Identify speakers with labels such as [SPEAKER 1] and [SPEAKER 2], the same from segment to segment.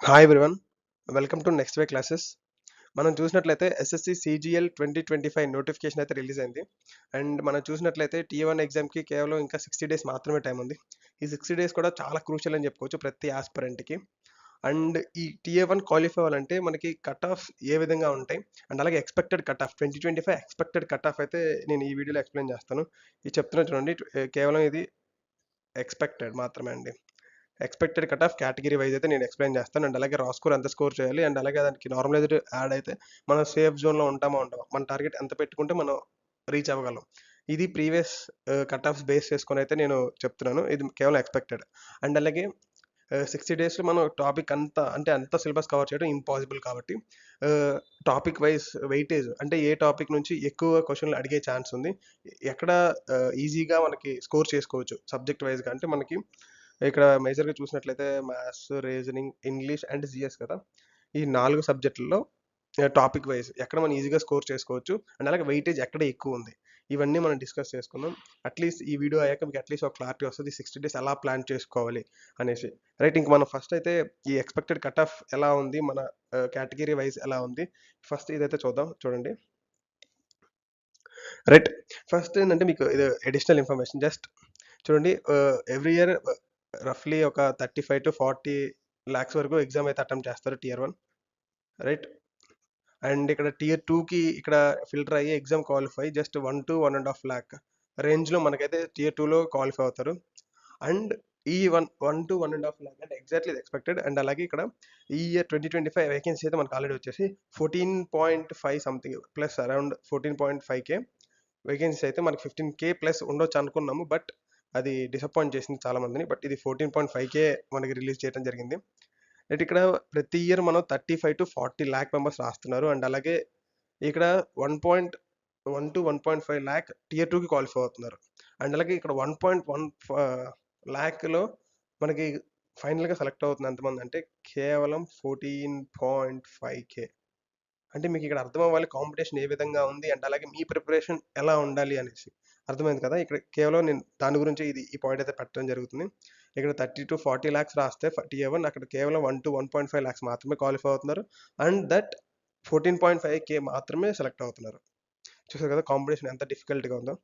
[SPEAKER 1] Hi everyone, welcome to next way classes. మనం చూసినట్లయితే SSC CGL 2025 notification అయితే release అయింది. అండ్ మనం చూసినట్లయితే టీ1 ఎగ్జామ్కి కేవలం ఇంకా 60 డేస్ మాత్రమే టైం ఉంది. ఈ 60 డేస్ కూడా చాలా క్రూషియల్ అని చెప్పుకోవచ్చు ప్రతి ఆస్పిరెంట్కి. అండ్ ఈ TA1 క్వాలిఫై అవ్వాలంటే మనకి కట్ ఆఫ్ ఏ విధంగా ఉంటాయి, అండ్ అలాగే expected cut off 2025 expected cut off అయితే నేను ఈ వీడియోలో ఎక్స్ప్లెయిన్ చేస్తాను. ఇది చెప్తున్నా చూడండి, కేవలం ఇది ఎక్స్పెక్టెడ్ మాత్రమే అండి. Expected cut off category wise అయితే నేను ఎక్స్ప్లెయిన్ చేస్తాను. అండ్ అలాగే రా స్కోర్ ఎంత స్కోర్ చేయాలి, అండ్ అలాగే దానికి నార్మలైజ్డ్ యాడ్ అయితే మనం సేఫ్ జోన్లో ఉంటామా ఉండమా, మన టార్గెట్ ఎంత పెట్టుకుంటే మనం రీచ్ అవ్వగలం. ఇది ప్రీవియస్ కట్ ఆఫ్స్ బేస్ చేసుకొని అయితే నేను చెప్తున్నాను. ఇది కేవలం ఎక్స్పెక్టెడ్. అండ్ అలాగే 60 డేస్లో మనం టాపిక్ అంతా అంటే అంత సిలబస్ కవర్ చేయడం ఇంపాసిబుల్ కాబట్టి టాపిక్ వైజ్ వెయిటేజ్ అంటే ఏ టాపిక్ నుంచి ఎక్కువ క్వశ్చన్లు అడిగే ఛాన్స్ ఉంది, ఎక్కడ ఈజీగా మనకి స్కోర్ చేసుకోవచ్చు సబ్జెక్ట్ వైజ్గా అంటే మనకి ఇక్కడ మేజర్గా చూసినట్లయితే maths, reasoning, English and GS కదా. ఈ 4 సబ్జెక్టుల్లో టాపిక్ వైజ్ ఎక్కడ మనం ఈజీగా స్కోర్ చేసుకోవచ్చు, అండ్ అలాగే వెయిటేజ్ ఎక్కడ ఎక్కువ ఉంది, ఇవన్నీ మనం డిస్కస్ చేసుకుందాం. అట్లీస్ట్ ఈ వీడియో అయ్యాక మీకు అట్లీస్ట్ ఒక క్లారిటీ వస్తుంది 60 డేస్ ఎలా ప్లాన్ చేసుకోవాలి అనేసి. రైట్, ఇంక మనం ఫస్ట్ అయితే ఈ ఎక్స్పెక్టెడ్ కట్ ఆఫ్ ఎలా ఉంది, మన కేటగిరీ వైజ్ ఎలా ఉంది, ఫస్ట్ ఇదైతే చూద్దాం. చూడండి, రైట్. ఫస్ట్ ఏంటంటే మీకు ఇది అడిషనల్ ఇన్ఫర్మేషన్. జస్ట్ చూడండి, ఎవ్రీ ఇయర్ రఫ్లీ ఒక 35 to 40 lakhs వరకు ఎగ్జామ్ అయితే అటెంప్ట్ చేస్తారు టియర్ 1. రైట్, అండ్ ఇక్కడ టియర్ 2కి ఇక్కడ ఫిల్టర్ అయ్యి exam qualify just 1 to 1.5 lakh రేంజ్లో మనకైతే టియర్ 2లో క్వాలిఫై అవుతారు. అండ్ ఈ 1 to 1.5 lakh అంటే ఎగ్జాక్ట్లీ ఇది ఎక్స్పెక్టెడ్. అండ్ అలాగే ఇక్కడ ఈ ఇయర్ 2025 వేకెన్సీ అయితే మనకు ఆల్రెడీ వచ్చేసి 14.5 something plus around 14.5K vacancy అయితే మనకి 15K ప్లస్ ఉండొచ్చు అనుకున్నాము, బట్ అది డిసప్పాయింట్ చేసింది చాలా మందిని. బట్ ఇది 14.5K మనకి రిలీజ్ చేయడం జరిగింది. అయితే ఇక్కడ ప్రతి ఇయర్ మనం 35 to 40 lakh మెంబర్స్ రాస్తున్నారు. అండ్ అలాగే ఇక్కడ 1.1 to 1.5 lakh టియర్ 2కి క్వాలిఫై అవుతున్నారు. అండ్ అలాగే ఇక్కడ 1.1 lakh మనకి ఫైనల్గా సెలెక్ట్ అవుతుంది ఎంతమంది అంటే కేవలం 14.5K. అంటే మీకు ఇక్కడ అర్థం అవ్వాలి కాంపిటీషన్ ఏ విధంగా ఉంది, అండ్ అలాగే మీ ప్రిపరేషన్ ఎలా ఉండాలి అనేసి. అర్థమైంది కదా. ఇక్కడ కేవలం నేను దాని గురించి ఈ పాయింట్ అయితే పెట్టడం జరుగుతుంది. ఇక్కడ 30 to 40 lakhs రాస్తే టియర్ 1, అక్కడ కేవలం 1 to 1.5 lakhs మాత్రమే క్వాలిఫై అవుతున్నారు. అండ్ దట్ 14.5K మాత్రమే సెలెక్ట్ అవుతున్నారు. చూసారు కదా కాంపిటీషన్ ఎంత డిఫికల్ట్గా ఉందో.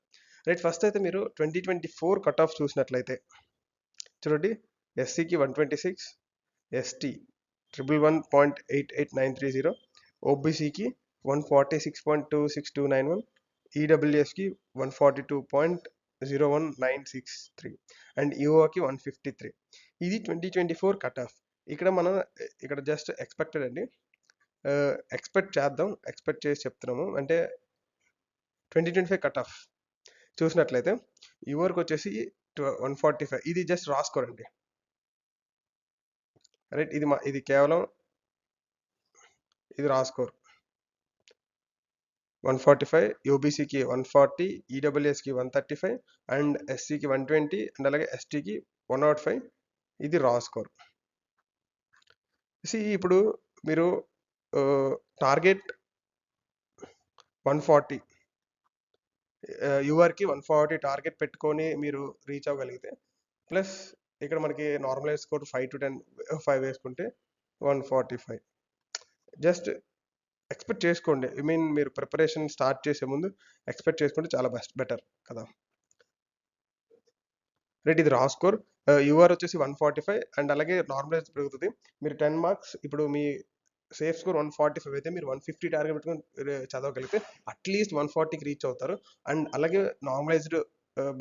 [SPEAKER 1] రైట్, ఫస్ట్ అయితే మీరు 2024 కట్ ఆఫ్ చూసినట్లయితే చూడండి, ఎస్సీకి 126, ఎస్టీ 111.88930, ఓబీసీకి 146.26291, ఈడబ్ల్యూఎస్కి 142.01963 అండ్ యూఓకి 153. ఇది 2024 కట్ ఆఫ్. ఇక్కడ మనం ఇక్కడ జస్ట్ ఎక్స్పెక్టెడ్ అండి, ఎక్స్పెక్ట్ చేద్దాం, ఎక్స్పెక్ట్ చేసి చెప్తున్నాము. అంటే 2025 కట్ ఆఫ్ చూసినట్లయితే యూఓకి వచ్చేసి 145. ఇది జస్ట్ రాసుకోరండి. రైట్, ఇది కేవలం ఇది రాసుకోరు. 145, యూబీసీకి 140, ఈడబ్ల్యూఎస్కి 135 అండ్ ఎస్సీకి 120 అండ్ అలాగే ఎస్టీకి 105. ఇది రా స్కోర్. ఇప్పుడు మీరు టార్గెట్ 140, యూఆర్కి 140 టార్గెట్ పెట్టుకొని మీరు రీచ్ అవ్వగలిగితే ప్లస్ ఇక్కడ మనకి నార్మలైజ్ స్కోర్ 5 to 10 5 వేసుకుంటే 145. జస్ట్ ఎక్స్పెక్ట్ చేసుకోండి. ఐ మీన్ మీరు ప్రిపరేషన్ స్టార్ట్ చేసే ముందు ఎక్స్పెక్ట్ చేసుకుంటే చాలా బెటర్ కదా. రైట్, ఇది రా స్కోర్. యూఆర్ వచ్చేసి 145 అండ్ అలాగే నార్మలైజ్ పెరుగుతుంది. మీరు 10 మార్క్స్ ఇప్పుడు మీ సేఫ్ స్కోర్ 145 అయితే మీరు 150 టార్గెట్ పెట్టుకొని చదవగలిగితే అట్లీస్ట్ 140కి రీచ్ అవుతారు. అండ్ అలాగే నార్మలైజ్డ్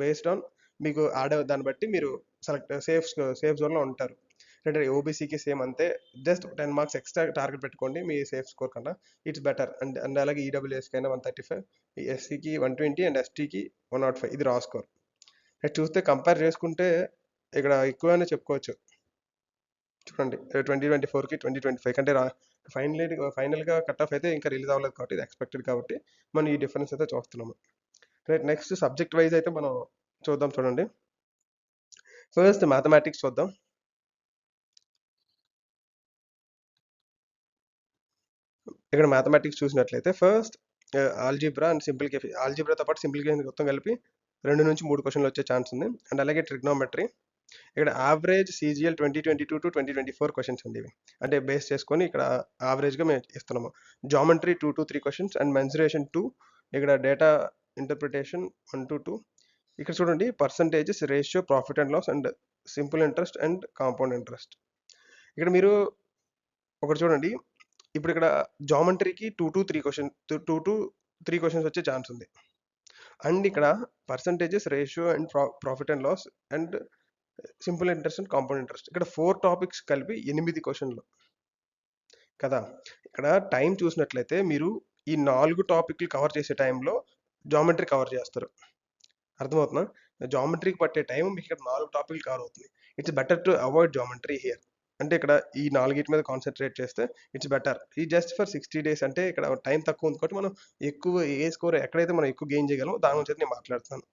[SPEAKER 1] బేస్డ్ ఆన్ మీకు యాడ్ దాన్ని బట్టి మీరు సేఫ్ జోన్లో ఉంటారు. అంటే ఓబీసీకి సేమ్ అంతే, జస్ట్ 10 మార్క్స్ ఎక్స్ట్రా టార్గెట్ పెట్టుకోండి మీ సేఫ్ స్కోర్ కన్నా, ఇట్స్ బెటర్. అండ్ అండ్ అలాగే ఈడబ్ల్యూఎస్కి అయినా 135, ఎస్సీకి 120 అండ్ ఎస్టీకి 105. ఇది రా స్కోర్. చూస్తే కంపేర్ చేసుకుంటే ఇక్కడ ఎక్కువనే చెప్పుకోవచ్చు. చూడండి, 2024కి 2025 కంటే ఫైనల్గా కట్ ఆఫ్ అయితే ఇంకా రిలీజ్ అవ్వలేదు కాబట్టి ఇది ఎక్స్పెక్టెడ్ కాబట్టి మనం ఈ డిఫరెన్స్ అయితే చూస్తున్నాము. రైట్, నెక్స్ట్ సబ్జెక్ట్ వైజ్ అయితే మనం చూద్దాం. చూడండి, ఫస్ట్ మ్యాథమెటిక్స్ చూద్దాం. ఇక్కడ మ్యాథమెటిక్స్ చూసినట్లయితే ఫస్ట్ ఆల్జీబ్రా అండ్ ఆల్జీబ్రాతో పాటు సింప్లిఫికేషన్ మొత్తం కలిపి 2 నుంచి 3 క్వశ్చన్లు వచ్చే ఛాన్స్ ఉంది. అండ్ అలాగే ట్రిగ్నోమెట్రీ ఇక్కడ యావరేజ్ సీజీఎల్ 2022 to 2024 క్వశ్చన్స్ అండి ఇవి. అంటే బేస్ చేసుకొని ఇక్కడ యావరేజ్‌గా మేము ఇస్తున్నాము. జామెట్రీ 2-3 క్వశ్చన్స్ అండ్ మెన్సురేషన్ 2, ఇక్కడ డేటా ఇంటర్ప్రిటేషన్ 1-2. ఇక్కడ చూడండి percentages, ratio, profit and loss and simple interest and compound interest. ఇక్కడ మీరు ఒకటి చూడండి. ఇప్పుడు ఇక్కడ జామెట్రీకి 2-3 క్వశ్చన్స్ వచ్చే ఛాన్స్ ఉంది. అండ్ ఇక్కడ percentages, ratio and profit and loss and simple interest and compound interest. ఇక్కడ 4 టాపిక్స్ కలిపి 8 క్వశ్చన్లు కదా. ఇక్కడ టైం చూసినట్లయితే మీరు ఈ 4 టాపిక్లు కవర్ చేసే టైంలో జామెట్రీ కవర్ చేస్తారు. అర్థమవుతుందా? జామెట్రీకి పట్టే టైం మీకు ఇక్కడ 4 టాపిక్లు కవర్ అవుతుంది. It's better to avoid geometry here. అంటే ఇక్కడ ఈ 4 మీద కాన్సన్ట్రేట్ చేస్తే ఇట్స్ బెటర్. ఈ జస్ట్ ఫర్ 60 డేస్ అంటే ఇక్కడ టైం తక్కువ ఉంది కాబట్టి మనం ఎక్కువ ఏ స్కోర్ ఎక్కడైతే మనం ఎక్కువ గెయిన్ చేయగలమో దాని గురించి నేను మాట్లాడుతున్నాను.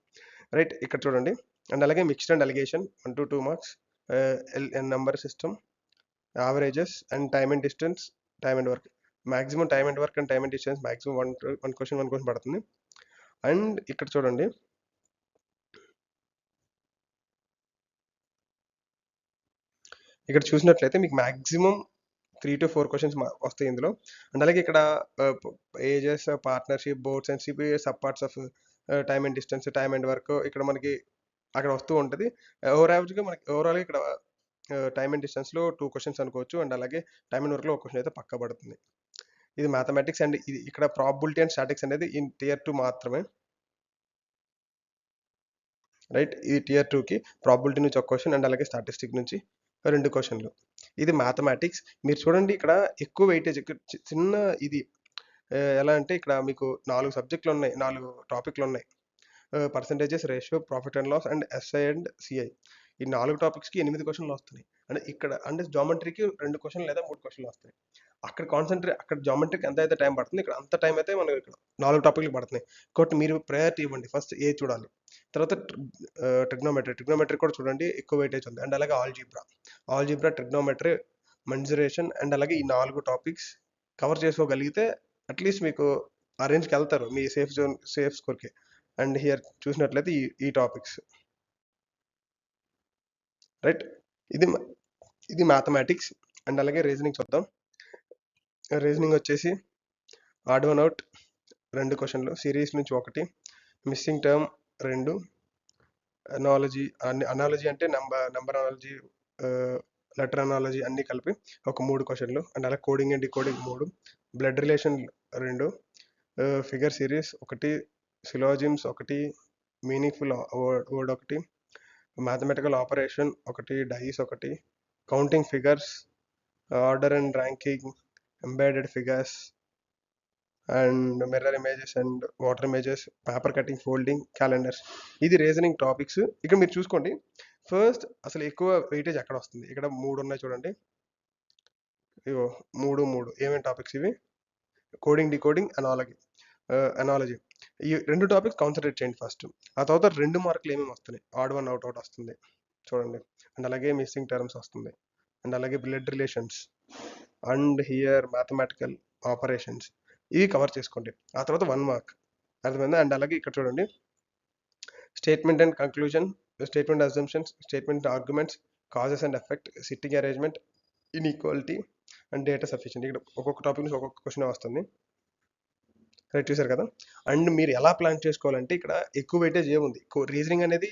[SPEAKER 1] రైట్, ఇక్కడ చూడండి. అండ్ అలాగే mixed and allegation 1-2 marks, number system, averages and time and distance, time and work. Maximum time and work and time and distance maximum one question పడుతుంది. అండ్ ఇక్కడ చూడండి, ఇక్కడ చూసినట్లయితే మీకు మాక్సిమం 3-4 క్వశ్చన్స్ వస్తాయి ఇందులో. అండ్ అలాగే ఇక్కడ ages, partnership, boards and CP, sub parts of time and distance, time and work ఇక్కడ మనకి అక్కడ వస్తూ ఉంటుంది. ఓవరాల్గా మనకి ఓవరాల్గా ఇక్కడ టైమ్ అండ్ డిస్టెన్స్లో 2 క్వశ్చన్స్ అనుకోవచ్చు. అండ్ అలాగే టైమ్ అండ్ వర్క్లో ఒక క్వశ్చన్ అయితే పక్కా పడుతుంది. ఇది మ్యాథమెటిక్స్. అండ్ ఇది ఇక్కడ ప్రాబబిలిటీ అండ్ స్టాటిక్స్ అనేది ఇన్ టియర్ 2 మాత్రమే. రైట్, ఇది టియర్ 2కి ప్రాబబిలిటీ నుంచి ఒక క్వశ్చన్ అండ్ అలాగే స్టాటిస్టిక్ నుంచి 2 క్వశ్చన్లు. ఇది మ్యాథమెటిక్స్. మీరు చూడండి ఇక్కడ ఎక్కువ వెయిటేజ్, చిన్న ఇది ఎలా అంటే ఇక్కడ మీకు 4 సబ్జెక్టులు ఉన్నాయి, 4 టాపిక్లు ఉన్నాయి. Percentages, ratio, profit and loss and SI and CI. ఈ 4 టాపిక్స్కి 8 క్వశ్చన్లు వస్తున్నాయి. అంటే ఇక్కడ అంటే జామెట్రీకి 2 క్వశ్చన్లు లేదా 3 క్వశ్చన్లు వస్తాయి. అక్కడ జామెట్రీకి ఎంత అయితే టైం పడుతుంది, ఇక్కడ అంత టైం అయితే మనకి ఇక్కడ 4 టాపిక్లు పడుతున్నాయి. కాబట్టి మీరు ప్రయారిటీ ఇవ్వండి. ఫస్ట్ ఏ చూడాలి, తర్వాత ట్రిగ్నోమెట్రీ కూడా చూడండి, ఎక్కువ వెయిటేజ్ ఉంది. అండ్ అలాగే ఆల్జీబ్రా, ట్రిగ్నోమెట్రీ, మెన్సురేషన్ అండ్ అలాగే ఈ 4 టాపిక్స్ కవర్ చేసుకోగలిగితే అట్లీస్ట్ మీకు ఆ రేంజ్కి వెళ్తారు మీ సేఫ్ స్కోర్కి. అండ్ హియర్ చూసినట్లయితే ఈ టాపిక్స్. రైట్, ఇది మ్యాథమెటిక్స్. అండ్ అలాగే రీజనింగ్ చూద్దాం. రీజనింగ్ వచ్చేసి ఆడ్ వన్ అవుట్ 2 క్వశ్చన్లు, సిరీస్ నుంచి 1, మిస్సింగ్ టర్మ్ 2, అనాలజీ అంటే నంబర్ అనాలజీ, లెటర్ అనాలజీ అన్నీ కలిపి ఒక 3 క్వశ్చన్లు. అండ్ అలాగే coding and decoding 3, blood relation 2, figure series 1, syllogisms 1, meaningful word 1, mathematical operation 1, dice 1, counting figures, order and ranking, embedded figures and mirror images and water images, paper cutting, folding, calendars. ఇది reasoning topics. ఇక్కడ మీరు చూసుకోండి, first అసలు ఎక్కువ weightage ఎక్కడ వస్తుంది. ఇక్కడ 3 ఉన్నాయి చూడండి. ఇగో 3 ఏమేమి టాపిక్స్ ఇవి? Coding, decoding, analogy. ఈ 2 టాపిక్స్ కాన్సన్ట్రేట్ చేయండి ఫస్ట్. ఆ తర్వాత 2 మార్కులు ఏమేమి వస్తున్నాయి, ఆడ్ వన్ అవుట్ వస్తుంది చూడండి. అండ్ అలాగే మిస్సింగ్ టర్మ్స్ వస్తుంది. అండ్ అలాగే blood relations and here mathematical operations, ఇవి కవర్ చేసుకోండి. ఆ తర్వాత 1 మార్క్ అర్థమైందా. అండ్ అలాగే ఇక్కడ చూడండి, statement and conclusion, statement assumptions, statement arguments, causes and effect, sitting arrangement, inequality and data sufficient. ఇక్కడ ఒక్కొక్క టాపిక్ నుంచి ఒక్కొక్క క్వశ్చన్ వస్తుంది. రైట్, చూసారు కదా. అండ్ మీరు ఎలా ప్లాన్ చేసుకోవాలంటే ఇక్కడ ఎక్కువ వెయిటేజ్ ఏముంది, రీజనింగ్ అనేది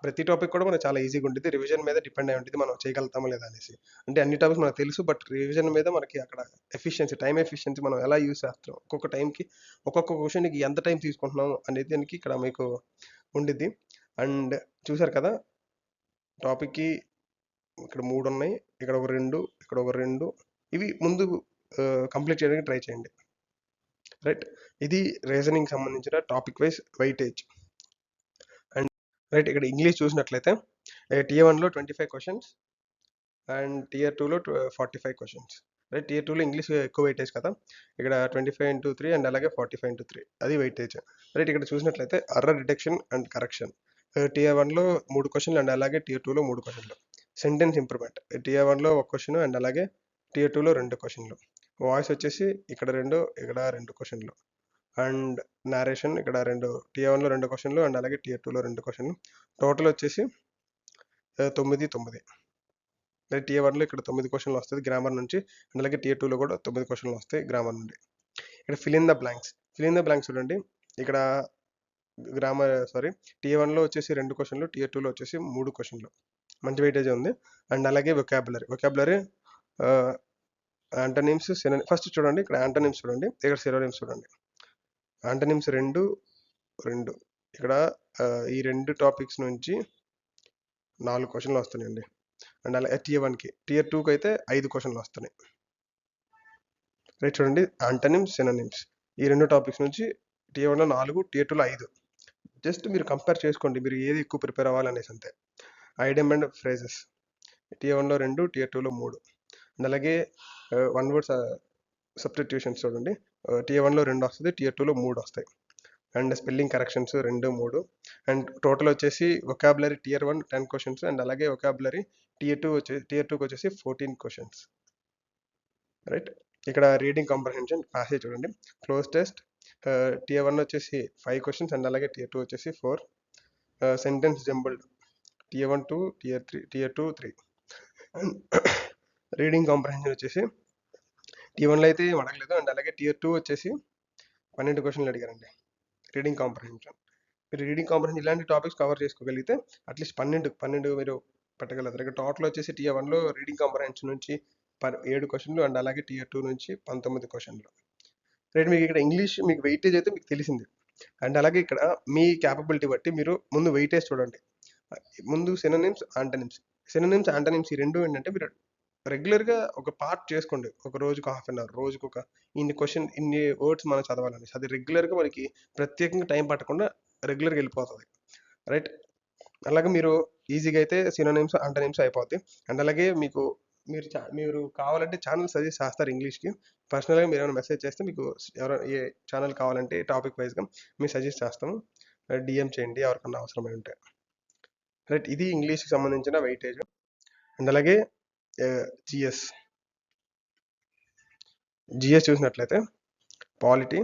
[SPEAKER 1] ప్రతి టాపిక్ కూడా మనకు చాలా ఈజీగా ఉంటుంది. రివిజన్ మీద డిపెండ్ అయి ఉంటుంది మనం చేయగలుగుతామా లేదా అనేసి. అంటే అన్ని టాపిక్స్ మనకు తెలుసు, బట్ రివిజన్ మీద మనకి అక్కడ టైం ఎఫిషియన్సీ మనం ఎలా యూస్ చేస్తాం, ఒక్కొక్క టైంకి ఒక్కొక్క క్వశ్చన్కి ఎంత టైం తీసుకుంటున్నాం అనేది దానికి ఇక్కడ మీకు ఉండిద్ది. అండ్ చూసారు కదా, టాపిక్కి ఇక్కడ 3 ఉన్నాయి, ఇక్కడ ఒక 2, ఇక్కడ ఒక 2, ఇవి ముందు కంప్లీట్ చేయడానికి ట్రై చేయండి. రైట్, ఇది రీజనింగ్ సంబంధించిన topic wise weightage. And right, ఇక్కడ ఇంగ్లీష్ చూసినట్లయితే టియర్ 1లో 25 క్వశ్చన్స్ అండ్ టియర్ 2లో 45 క్వశ్చన్స్. రైట్, టియర్ 2లో ఇంగ్లీష్ ఎక్కువ వెయిటేజ్ కదా, ఇక్కడ 25x3 అండ్ అలాగే 45x3 అది వెయిటేజ్. రైట్, ఇక్కడ చూసినట్లయితే error detection and correction, tier 1లో 3 క్వశ్చన్లు అండ్ అలాగే టియర్ 2లో 3 క్వశ్చన్లు. సెంటెన్స్ ఇంప్రూవ్మెంట్, టియర్ 1లో 1 క్వశ్చన్ అండ్ అలాగే టియర్ 2లో 2 క్వశ్చన్లు. వాయిస్ వచ్చేసి ఇక్కడ 2, ఇక్కడ 2 క్వశ్చన్లు. అండ్ నారేషన్ ఇక్కడ టియర్ 1లో 2 క్వశ్చన్లు అండ్ అలాగే టియర్ 2లో 2 క్వశ్చన్లు. టోటల్ వచ్చేసి 9, 9. టియర్ 1లో ఇక్కడ 9 క్వెషన్లు వస్తది గ్రామర్ నుంచి. అండ్ అలాగే టియర్ 2లో కూడా 9 క్వెషన్లు వస్తాయి గ్రామర్ నుండి. ఇక్కడ fill in the blanks. Fill in the blanks చూడండి. ఇక్కడ టియర్ 1లో వచ్చేసి 2 క్వెషన్లు, టియర్ 2లో వచ్చేసి 3 క్వెషన్లు. మంచి వెయిటేజే ఉంది. అండ్ అలాగే వొకాబులరీ యాంటోనిమ్స్, ఫస్ట్ చూడండి ఇక్కడ యాంటోనిమ్స్ చూడండి, ఇక్కడ సినోనిమ్స్ చూడండి. యాంటోనిమ్స్ 2, 2. ఇక్కడ ఈ 2 టాపిక్స్ నుంచి 4 క్వెషన్లు వస్తున్నాయండి. అండ్ అలాగే టియర్ 1కి, టియర్ 2కి అయితే 5 క్వెషన్లు వస్తున్నాయి. రైట్ చూడండి, యాంటోనిమ్స్, సినోనిమ్స్ ఈ 2 టాపిక్స్ నుంచి టియర్ 1లో 4, టియర్ 2లో 5. జస్ట్ మీరు కంపేర్ చేసుకోండి, మీరు ఏది ఎక్కువ ప్రిపేర్ అవ్వాలనేసి అంతే. ఐడియం అండ్ ఫ్రేజెస్ టియర్ 1లో 2, టియర్ 2లో 3. అండ్ అలాగే వన్ వర్డ్ సబ్స్టిట్యూషన్స్ చూడండి. టియర్ 1లో 2 వస్తుంది, టియర్ 2లో 3 వస్తాయి. And spelling corrections 2, 3. And total వచ్చేసి వొకాబులరీ టియర్ 1 10 క్వెషన్స్, అండ్ అలాగే వొకాబులరీ టియర్ 2కి వచ్చేసి 14 క్వెషన్స్. రైట్, ఇక్కడ రీడింగ్ కాంప్రహెన్షన్ ప్యాసేజ్ చూడండి. క్లోజ్ టెస్ట్ టియర్ 1 వచ్చేసి 5 క్వెషన్స్, అండ్ అలాగే టియర్ 2 వచ్చేసి 4. Sentence jumbled tier 1 2, tier 2 3. Reading comprehension వచ్చేసి టియర్ 1లో అయితే ఏం అడగలేదు. అండ్ అలాగే టియర్ 2 వచ్చేసి 12 క్వెషన్లు అడిగారండి రీడింగ్ కాంప్రహెన్షన్. మీరు రీడింగ్ కాంప్రహెన్షన్ ఇలాంటి టాపిక్స్ కవర్ చేసుకోగలిగితే అట్లీస్ట్ 12 మీరు పెట్టగలుగుతారు. ఇక్కడ టోటల్ వచ్చేసి టియర్ 1లో రీడింగ్ కాంప్రహెన్షన్ నుంచి 7 క్వెషన్లు, అండ్ అలాగే టియర్ 2 నుంచి 19 క్వెషన్లు. రైట్, మీకు ఇక్కడ ఇంగ్లీష్ మీకు వెయిటేజ్ అయితే మీకు తెలిసింది. అండ్ అలాగే ఇక్కడ మీ క్యాపబిలిటీ బట్టి మీరు ముందు వెయిటేజ్ చూడండి. ముందు సినోనిమ్స్, యాంటోనిమ్స్ ఈ 2 ఏంటంటే మీరు రెగ్యులర్గా ఒక పార్ట్ చేసుకోండి. ఒక రోజుకు హాఫ్ అన్ అవర్, రోజుకు ఒక ఇన్ని వర్డ్స్ మనం చదవాలని. అది రెగ్యులర్గా మనకి ప్రత్యేకంగా టైం పట్టకుండా రెగ్యులర్గా వెళ్ళిపోతుంది. రైట్, అలాగే మీరు ఈజీగా అయితే సినోనిమ్స్, యాంటోనిమ్స్ అయిపోద్ది. అండ్ అలాగే మీరు కావాలంటే ఛానల్ సజెస్ట్ చేస్తారు ఇంగ్లీష్కి. పర్సనల్గా మీరు ఏమైనా మెసేజ్ చేస్తే మీకు ఏ ఛానల్ కావాలంటే టాపిక్ వైజ్గా మేము సజెస్ట్ చేస్తాము. డిఎం చేయండి ఎవరికన్నా అవసరమై ఉంటే. రైట్, ఇది ఇంగ్లీష్కి సంబంధించిన వెయిటేజ్. అండ్ అలాగే జిఎస్ చూసినట్లయితే పాలిటీ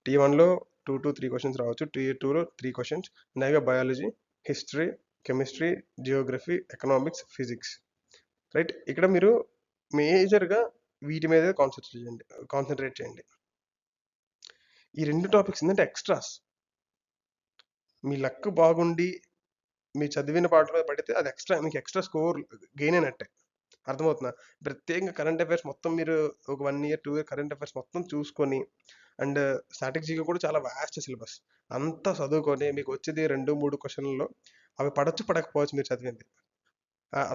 [SPEAKER 1] టియర్ 1లో 2 to 3 క్వెషన్స్ రావచ్చు, టియర్ 2లో 3 క్వెషన్స్. అలాగే biology, history, chemistry, Geography, economics, physics. Right, ఇక్కడ మీరు మేజర్గా వీటి మీద కాన్సన్ట్రేట్ చేయండి. ఈ 2 టాపిక్స్ ఏంటంటే ఎక్స్ట్రాస్. మీ లక్ బాగుండి మీ చదివిన పాటలో పడితే అది మీకు ఎక్స్ట్రా స్కోర్ గెయిన్ అయినట్టే. అర్థమవుతుందా? ప్రత్యేకంగా కరెంట్ అఫైర్స్ మొత్తం మీరు ఒక 1 year 2 year కరెంట్ అఫైర్స్ మొత్తం చూసుకొని, అండ్ స్ట్రాటజీగా కూడా చాలా వాస్ట్ సిలబస్ అంతా చదువుకొని మీకు వచ్చేది 2, 3 క్వెషన్లలో అవి పడచ్చు పడకపోవచ్చు మీరు చదివింది.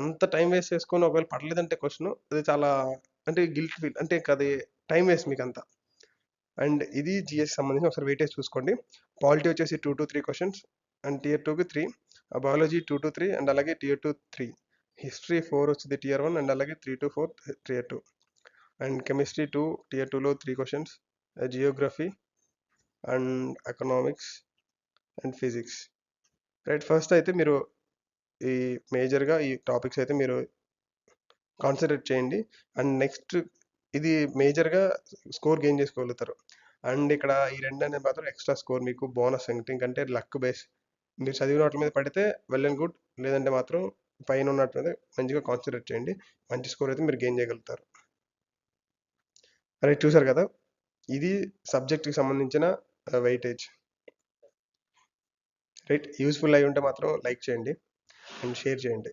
[SPEAKER 1] అంత టైం వేస్ట్ చేసుకొని ఒకవేళ పడలేదంటే క్వశ్చన్ అది చాలా అంటే గిల్ట్ ఫీల్, అంటే అది టైం వేస్ట్ మీకు అంతా. అండ్ ఇది జిఎస్ సంబంధించి ఒకసారి వెయిటేజ్ చూసుకోండి. పాలిటీ వచ్చేసి 2 to 3 క్వెషన్స్, అండ్ టియర్ 2కి 3. బయాలజీ 2 to 3, అండ్ అలాగే టియర్ 2 3. హిస్టరీ 4 వచ్చింది టియర్ 1, అండ్ అలాగే 3 to 4 tier 2. And chemistry 2 tier 2లో 3 questions. Geography and economics and physics. Right, first అయితే మీరు ఈ మేజర్గా ఈ టాపిక్స్ అయితే మీరు కాన్సన్ట్రేట్ చేయండి. అండ్ నెక్స్ట్ ఇది మేజర్గా స్కోర్ గెయిన్ చేసుకోగలుగుతారు. అండ్ ఇక్కడ ఈ 2 అనేది మాత్రం ఎక్స్ట్రా స్కోర్ మీకు బోనస్, ఎందుకంటే లక్ బేస్. మీరు చదివిన వాటి మీద పడితే వెల్ అండ్ గుడ్, లేదంటే మాత్రం పైన ఉన్నట్టు మీద మంచిగా కాన్సన్ట్రేట్ చేయండి. మంచి స్కోర్ అయితే మీరు గెయిన్ చేయగలుగుతారు. రైట్, చూసారు కదా, ఇది సబ్జెక్ట్కి సంబంధించిన వెయిటేజ్. రైట్, యూస్ఫుల్ అయి ఉంటే మాత్రం లైక్ చేయండి అండ్ షేర్ చేయండి.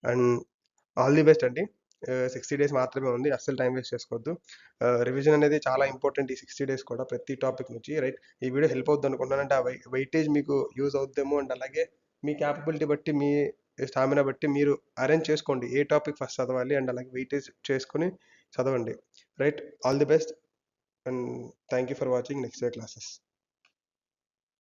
[SPEAKER 1] అండ్ ఆల్ ది బెస్ట్ అండి. 60 days మాత్రమే ఉంది, అస్సలు టైం వేస్ట్ చేసుకోవద్దు. రివిజన్ అనేది చాలా ఇంపార్టెంట్ ఈ 60 days కూడా, ప్రతి టాపిక్ నుంచి. రైట్, ఈ వీడియో హెల్ప్ అవుతుంది అనుకుంటున్నానంటే ఆ వెయిటేజ్ మీకు యూజ్ అవుద్దేమో. అండ్ అలాగే మీ క్యాపబిలిటీ బట్టి, మీ స్టామినా బట్టి మీరు అరేంజ్ చేసుకోండి ఏ టాపిక్ ఫస్ట్ చదవాలి, అండ్ అలాగే వెయిటేజ్ చేసుకొని చదవండి. Right, all the best and thank you for watching next day classes.